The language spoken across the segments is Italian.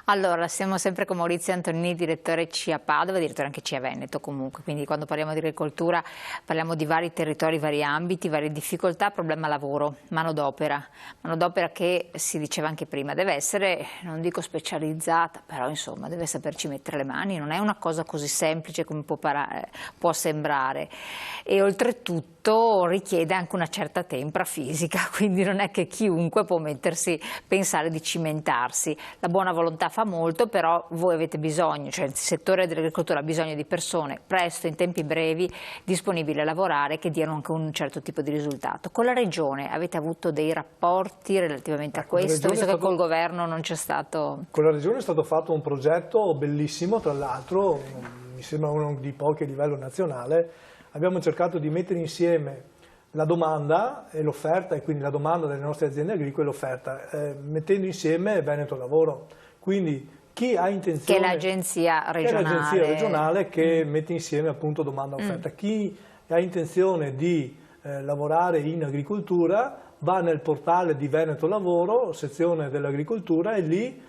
Allora, siamo sempre con Maurizio Antonini, direttore CIA Padova, direttore anche CIA Veneto comunque, quindi quando parliamo di agricoltura parliamo di vari territori, vari ambiti, varie difficoltà, problema lavoro, manodopera che si diceva anche prima, deve essere, non dico specializzata, però insomma deve saperci mettere le mani, non è una cosa così semplice come può sembrare e oltretutto richiede anche una certa tempra fisica, quindi non è che chiunque può pensare di cimentarsi, la buona volontà fa molto, però voi avete bisogno, cioè il settore dell'agricoltura ha bisogno di persone presto, in tempi brevi, disponibili a lavorare, che diano anche un certo tipo di risultato. Con la Regione avete avuto dei rapporti relativamente a questo, visto che col governo non c'è stato? Con la Regione è stato fatto un progetto bellissimo, tra l'altro, mi sembra uno di pochi a livello nazionale. Abbiamo cercato di mettere insieme la domanda e l'offerta, e quindi la domanda delle nostre aziende agricole e l'offerta, mettendo insieme Veneto Lavoro. Quindi chi ha intenzione... Che è l'agenzia regionale. Che mette insieme appunto domanda e offerta. Chi ha intenzione di lavorare in agricoltura va nel portale di Veneto Lavoro, sezione dell'agricoltura, e lì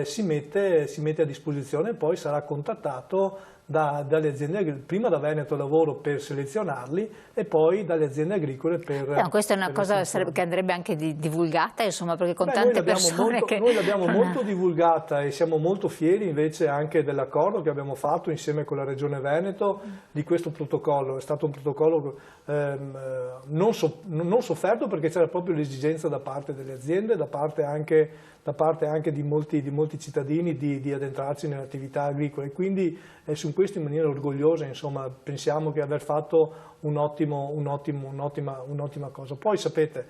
si mette a disposizione e poi sarà contattato dalle aziende agricole, prima da Veneto Lavoro per selezionarli e poi dalle aziende agricole per... questa è una cosa che andrebbe anche divulgata, insomma, perché con tante persone che... Noi l'abbiamo molto divulgata e siamo molto fieri invece anche dell'accordo che abbiamo fatto insieme con la Regione Veneto di questo protocollo. È stato un protocollo non sofferto, perché c'era proprio l'esigenza da parte delle aziende, da parte anche di molti cittadini di addentrarsi nelle attività agricole, e quindi su questo in maniera orgogliosa, insomma, pensiamo che aver fatto un'ottima cosa. Poi sapete,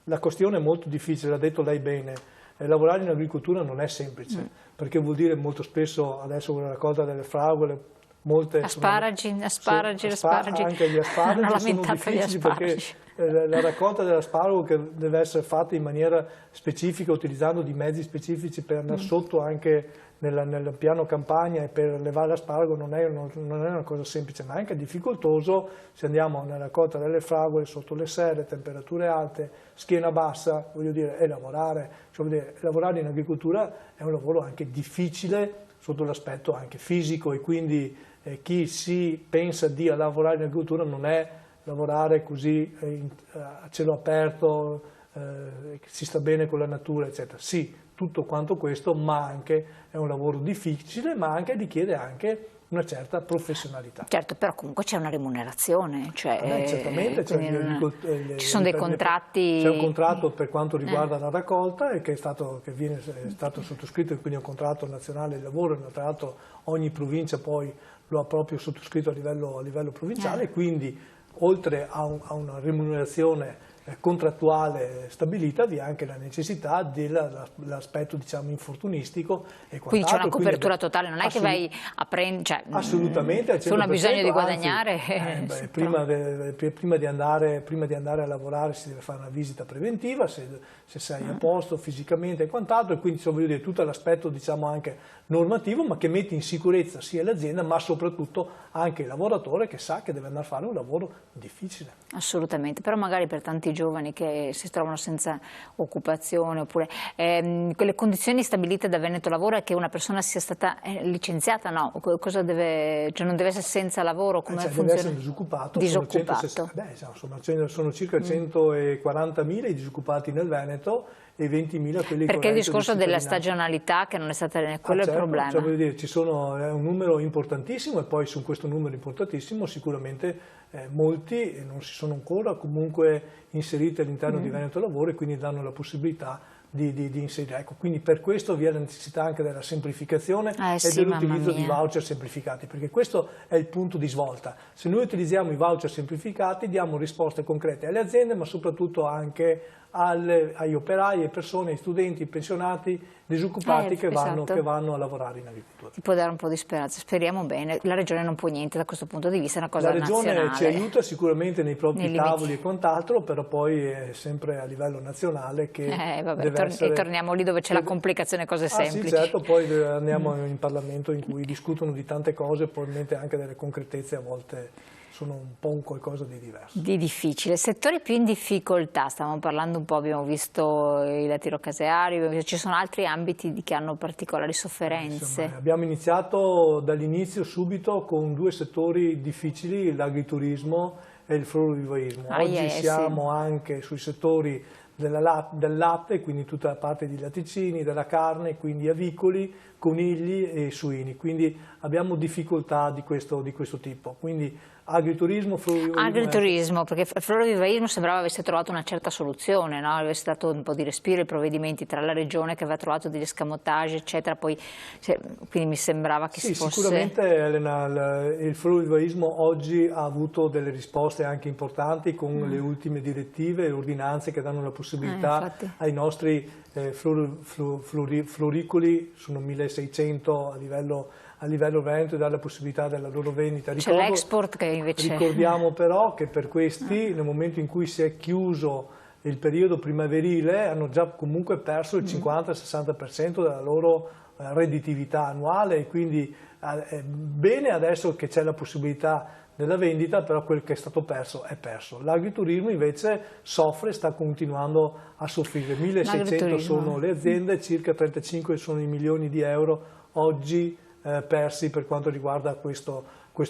la questione è molto difficile, l'ha detto lei bene, lavorare in agricoltura non è semplice, perché vuol dire molto spesso, adesso con la raccolta delle fragole, asparagi, anche gli asparagi sono difficili, perché la raccolta dell'asparago, che deve essere fatta in maniera specifica, utilizzando di mezzi specifici per andare sotto anche nel piano campagna e per levare l'asparago, non è una cosa semplice, ma è anche difficoltoso se andiamo nella raccolta delle fragole sotto le serre, temperature alte, schiena bassa, voglio dire, e lavorare in agricoltura è un lavoro anche difficile sotto l'aspetto anche fisico, e quindi chi si pensa di lavorare in agricoltura non è lavorare così a cielo aperto, si sta bene con la natura, eccetera. Sì, tutto quanto questo, ma anche è un lavoro difficile, ma anche richiede anche una certa professionalità. Certo, però comunque c'è una remunerazione, cioè, certamente, ci sono dei contratti. C'è un contratto per quanto riguarda la raccolta, e che è stato sottoscritto, quindi è un contratto nazionale di lavoro, e tra l'altro ogni provincia poi lo ha proprio sottoscritto a livello provinciale, quindi oltre a una remunerazione contrattuale stabilita, vi è anche la necessità dell'aspetto, diciamo, infortunistico e quant'altro. Quindi c'è una copertura totale, non è che vai a prendere, cioè, assolutamente, se uno ha bisogno di guadagnare, anzi, prima di andare a lavorare si deve fare una visita preventiva, se sei a posto fisicamente e quant'altro, e quindi voglio dire, tutto l'aspetto, diciamo, anche normativo, ma che mette in sicurezza sia l'azienda, ma soprattutto anche il lavoratore, che sa che deve andare a fare un lavoro difficile. Assolutamente, però magari per tanti giovani che si trovano senza occupazione, oppure quelle condizioni stabilite da Veneto Lavoro è che una persona sia stata licenziata, no? Cosa deve, cioè non deve essere senza lavoro, come funziona? Deve essere disoccupato. Sono circa 140.000 i disoccupati nel Veneto e 20.000 quelli. Perché il discorso della stagionalità, che non è stata, quello è il problema. Cioè, voglio dire, è un numero importantissimo, e poi su questo numero importantissimo sicuramente molti non si sono ancora comunque inseriti all'interno di Veneto Lavoro, e quindi danno la possibilità di inserire. Ecco, quindi per questo vi è la necessità anche della semplificazione e dell'utilizzo di voucher semplificati, perché questo è il punto di svolta. Se noi utilizziamo i voucher semplificati diamo risposte concrete alle aziende, ma soprattutto anche agli operai, alle persone, ai studenti, ai pensionati, disoccupati che vanno a lavorare in agricoltura. Ti può dare un po' di speranza, speriamo bene. La Regione non può niente da questo punto di vista, è una cosa nazionale. La Regione ci aiuta sicuramente nei propri tavoli e quant'altro, però poi è sempre a livello nazionale che deve essere... E torniamo lì dove c'è la complicazione, cose semplici. Sì, certo, poi andiamo in Parlamento in cui discutono di tante cose, probabilmente anche delle concretezze a volte sono un po' un qualcosa di diverso. Di difficile. Settori più in difficoltà, stavamo parlando un po', abbiamo visto il lattiero-caseario, ci sono altri ambiti che hanno particolari sofferenze? Insomma, abbiamo iniziato dall'inizio subito con 2 settori difficili, l'agriturismo e il florovivaismo. Oggi siamo anche sui settori del latte, quindi tutta la parte di latticini, della carne, quindi avicoli, conigli e suini, quindi abbiamo difficoltà di questo tipo. Quindi agriturismo, florovivaismo. Agriturismo, perché il florovivaismo sembrava avesse trovato una certa soluzione, no? Avesse dato un po' di respiro ai provvedimenti tra la regione che aveva trovato degli escamotage, eccetera, poi, quindi mi sembrava che si fosse... Sicuramente Elena, il florovivaismo oggi ha avuto delle risposte anche importanti con le ultime direttive e ordinanze che danno la possibilità ai nostri floricoli, sono 1600 a livello veneto, e dare la possibilità della loro vendita. C'è l'export che invece... Ricordiamo però che per questi, nel momento in cui si è chiuso il periodo primaverile, hanno già comunque perso il 50-60% della loro redditività annuale, e quindi è bene adesso che c'è la possibilità della vendita, però quel che è stato perso è perso. L'agriturismo invece soffre, sta continuando a soffrire. 1600 sono le aziende, circa 35 sono i milioni di euro oggi persi per quanto riguarda questo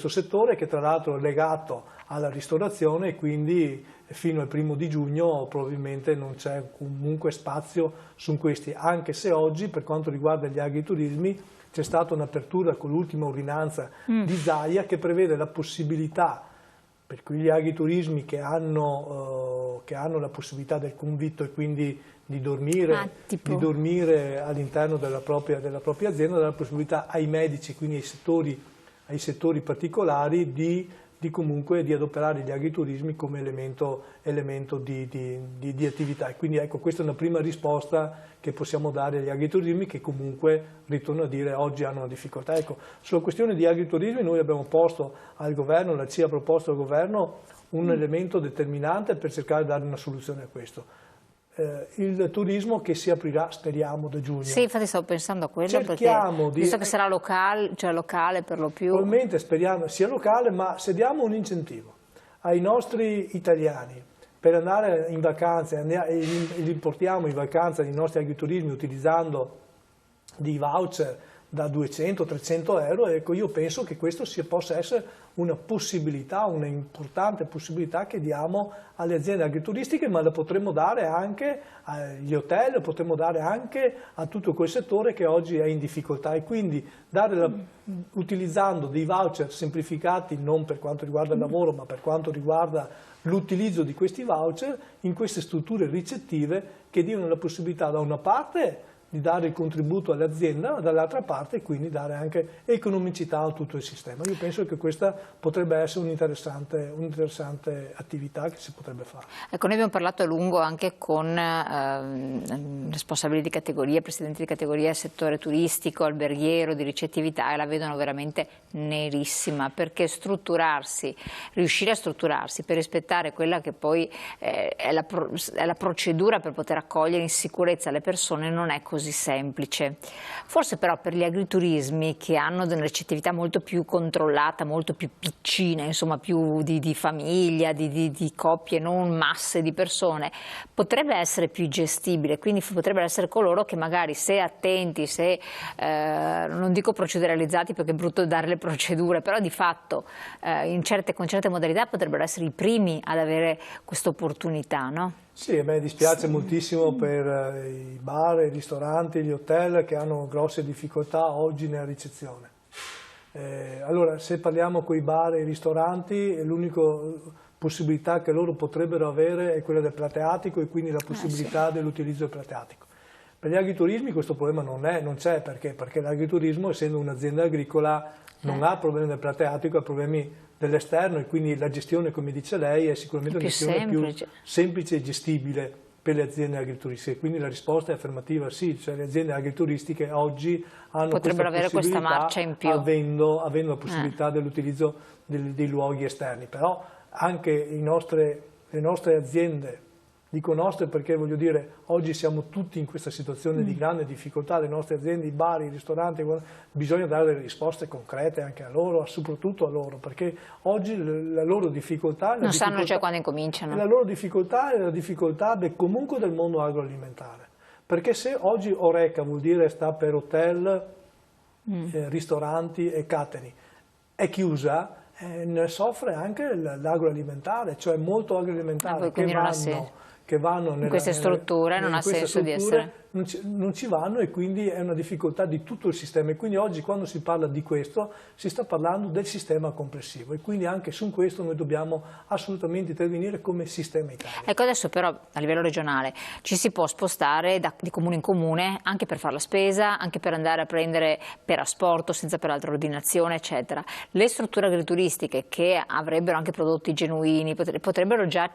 settore, che tra l'altro è legato alla ristorazione, e quindi fino al 1° di giugno probabilmente non c'è comunque spazio su questi, anche se oggi per quanto riguarda gli agriturismi c'è stata un'apertura con l'ultima ordinanza di Zaia che prevede la possibilità per quegli agriturismi che hanno la possibilità del convitto e quindi di dormire all'interno della propria azienda, della possibilità ai medici, quindi ai settori particolari, di adoperare gli agriturismi come elemento di attività. E quindi ecco, questa è una prima risposta che possiamo dare agli agriturismi, che comunque, ritorno a dire, oggi hanno una difficoltà. Ecco, sulla questione di agriturismi noi abbiamo posto al governo, la CIA ha proposto al governo un elemento determinante per cercare di dare una soluzione a questo. Il turismo che si aprirà, speriamo, da giugno. Sì, infatti stavo pensando a quello, visto che sarà locale, cioè locale per lo più. Probabilmente speriamo sia locale, ma se diamo un incentivo ai nostri italiani per andare in vacanza e li portiamo in vacanza nei nostri agriturismi utilizzando dei voucher da 200-300 euro, ecco, io penso che questo possa essere una possibilità, una importante possibilità che diamo alle aziende agrituristiche, ma la potremmo dare anche agli hotel, la potremmo dare anche a tutto quel settore che oggi è in difficoltà, e quindi utilizzando dei voucher semplificati non per quanto riguarda il lavoro, ma per quanto riguarda l'utilizzo di questi voucher in queste strutture ricettive che diano la possibilità da una parte di dare il contributo all'azienda, dall'altra parte quindi dare anche economicità a tutto il sistema. Io penso che questa potrebbe essere un'interessante attività che si potrebbe fare. Ecco, noi abbiamo parlato a lungo anche con responsabili di categoria, presidenti di categoria, settore turistico, alberghiero, di ricettività, e la vedono veramente nerissima, perché riuscire a strutturarsi per rispettare quella che poi è la procedura per poter accogliere in sicurezza le persone non è così semplice. Forse però per gli agriturismi che hanno una ricettività molto più controllata, molto più piccina, insomma più di famiglia, di coppie, non masse di persone, potrebbe essere più gestibile, quindi potrebbero essere coloro che magari, se attenti, non dico proceduralizzati perché è brutto dare le procedure, però di fatto con certe modalità potrebbero essere i primi ad avere questa opportunità, no? Sì, a me dispiace moltissimo per i bar, i ristoranti, gli hotel che hanno grosse difficoltà oggi nella ricezione. Allora, se parliamo con i bar e i ristoranti, l'unica possibilità che loro potrebbero avere è quella del plateatico, e quindi la possibilità dell'utilizzo del plateatico. Per gli agriturismi questo problema non c'è, perché l'agriturismo, essendo un'azienda agricola, non ha problemi del plateatico, ha problemi dell'esterno, e quindi la gestione, come dice lei, è sicuramente una gestione più semplice e gestibile per le aziende agrituristiche. Quindi la risposta è affermativa, sì, cioè le aziende agrituristiche oggi potrebbero avere questa marcia in più, avendo la possibilità dell'utilizzo dei luoghi esterni. Però anche le nostre aziende Dico nostre perché voglio dire, oggi siamo tutti in questa situazione di grande difficoltà, le nostre aziende, i bar, i ristoranti, bisogna dare delle risposte concrete anche a loro, soprattutto a loro, perché oggi la loro difficoltà... Non sanno cioè quando incominciano. La loro difficoltà è la difficoltà comunque del mondo agroalimentare, perché se oggi Horeca vuol dire sta per hotel, ristoranti e catering, è chiusa, ne soffre anche l'agroalimentare, cioè molto agroalimentare che vanno in queste strutture, non ha senso di essere. Non ci vanno e quindi è una difficoltà di tutto il sistema e quindi oggi quando si parla di questo si sta parlando del sistema complessivo e quindi anche su questo noi dobbiamo assolutamente intervenire come sistema Italia. Ecco, adesso però a livello regionale ci si può spostare di comune in comune anche per fare la spesa, anche per andare a prendere per asporto senza peraltro ordinazione eccetera. Le strutture agrituristiche che avrebbero anche prodotti genuini potrebbero già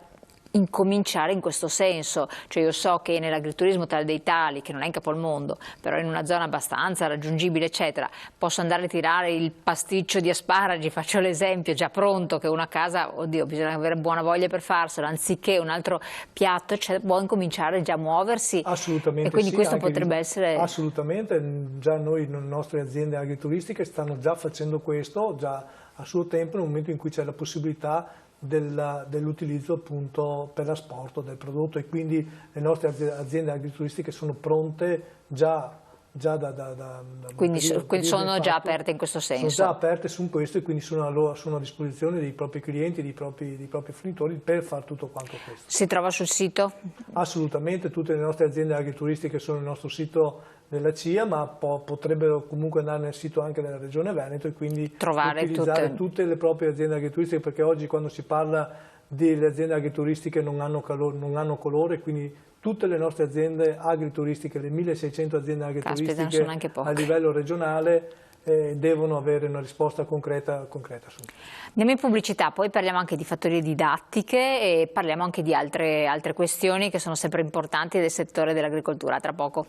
incominciare in questo senso, cioè io so che nell'agriturismo tale dei tali, che non è in capo al mondo, però in una zona abbastanza raggiungibile eccetera, posso andare a tirare il pasticcio di asparagi, faccio l'esempio, già pronto, che una casa, oddio, bisogna avere buona voglia per farselo, anziché un altro piatto, eccetera, può incominciare già a muoversi. Assolutamente e quindi sì, questo potrebbe essere... Assolutamente, già noi, le nostre aziende agrituristiche stanno già facendo questo, già a suo tempo, nel momento in cui c'è la possibilità dell'utilizzo appunto per l'asporto del prodotto e quindi le nostre aziende agrituristiche sono pronte già da quindi sono già aperte in questo senso. Sono già aperte su questo e quindi sono a disposizione dei propri clienti, dei propri fornitori per fare tutto quanto questo. Si trova sul sito? Assolutamente, tutte le nostre aziende agrituristiche sono nel nostro sito della CIA, ma potrebbero comunque andare nel sito anche della Regione Veneto e quindi trovare utilizzare tutte le proprie aziende agrituristiche, perché oggi quando si parla delle aziende agrituristiche non hanno colore, quindi tutte le nostre aziende agrituristiche, le 1600 aziende agrituristiche a livello regionale devono avere una risposta concreta su. Andiamo in pubblicità, poi parliamo anche di fattorie didattiche e parliamo anche di altre questioni che sono sempre importanti del settore dell'agricoltura. Tra poco.